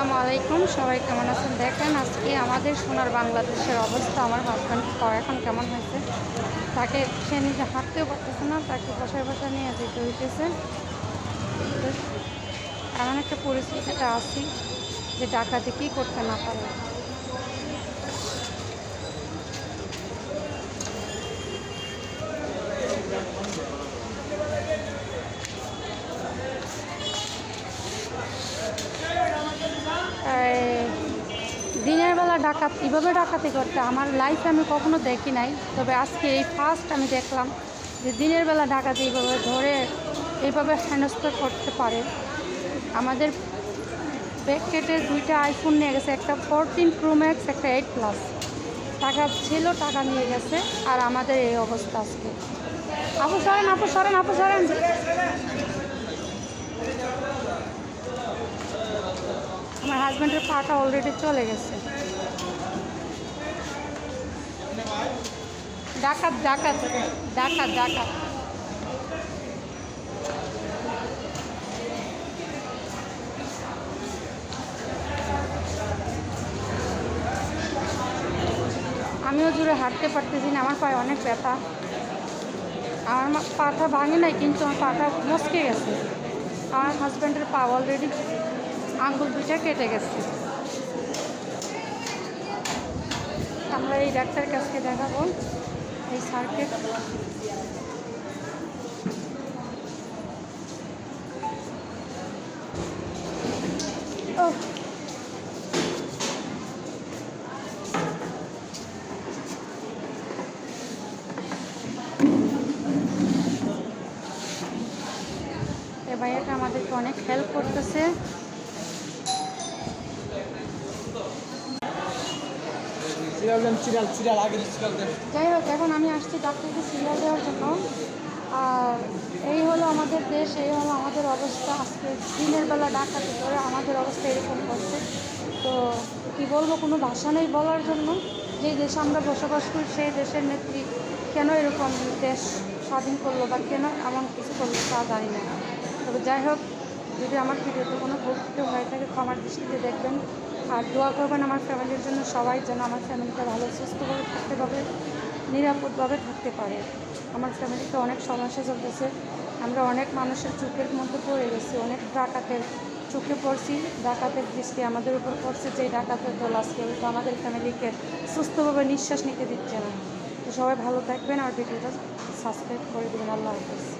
আসসালামু আলাইকুম, সবাই কেমন আছেন? দেখেন আজকে আমাদের সোনার বাংলাদেশের অবস্থা। আমার হাজব্যান্ড এখন কেমন হয়েছে, তাকে সে নিজে হাঁটতেও পারতেছে না, তাকে বসায় বসায় নিয়ে যেতে হইতেছে। এমন একটা পরিস্থিতিতে আছি যে ডাকাতি কী করতে না পারে। দিনের বেলা এভাবে ডাকাতি করতে আমার লাইফে আমি কখনো দেখি নাই, তবে আজকে এই ফার্স্ট আমি দেখলাম যে দিনের বেলা ডাকাতি এইভাবে ধরে এইভাবে হেনস্থা করতে পারে। আমাদের ব্যাগ কেটে 2টা আইফোন নিয়ে গেছে, একটা 14 Pro Max, একটা 8 Plus। টাকা ছিল, টাকা নিয়ে গেছে, আর আমাদের এই অবস্থা আজকে। আপু সরেন, আপু সরেন, আপু সরেন। আমার হাজব্যান্ডের পাটা অলরেডি চলে গেছে। ডাকাত ডাকাত ডাকাত ডাকাত। আমিও জুড়ে হাঁটতে পারতেছি না, আমার পায়ে অনেক ব্যথা। আমার পাটা ভাঙে নাই, কিন্তু আমার পাটা মচকে গেছে। আমার হাজব্যান্ডের পা অলরেডি আঙ্গুল 2টা কেটে গেছে। আমরা এই ডাক্তার কাছকে দেখাবো, এই স্যারকে। ও এ ভাইয়াটা আমাদেরকে অনেক হেল্প করতেছে। যাই হোক, এখন আমি আসছি ডাক্তারকে সিরিয়াল দেওয়ার জন্য। আর এই হলো আমাদের দেশ, এই হলো আমাদের অবস্থা। আজকে দিনের বেলা ডাকাতি করে আমাদের অবস্থা এরকম করছে। তো কি বলবো, কোনো ভাষা নেই বলার জন্য। যেই দেশে আমরা বসবাস করি সেই দেশের নেত্রী কেন এরকম দেশ স্বাধীন করলো বা কেন এমন কিছু করলো তা জানি না। তবে যাই হোক, যদি আমার ভিডিওতে কোনো ভুল হয়ে থাকে ক্ষমার দৃষ্টিতে দেখবেন। আর দোয়া করবেন আমার ফ্যামিলির জন্য, সবাই যেন আমার ফ্যামিলিটা ভালো সুস্থভাবে থাকতে পারে, নিরাপদভাবে থাকতে পারে। আমার ফ্যামিলিতে অনেক সমস্যা চলতেছে, আমরা অনেক মানুষের চোখের মধ্যে পড়ে গেছি, অনেক ডাকাতের চোখে পড়ছি, ডাকাতের দৃষ্টি আমাদের উপর পড়ছে। যে ডাকাতের দল আজকে তো আমাদের ফ্যামিলিকে সুস্থভাবে নিঃশ্বাস নিতে দিচ্ছে না। তো সবাই ভালো থাকবেন, আর ভিডিওটা সাবস্ক্রাইব করে দেবেন। আল্লাহ হাফেজ।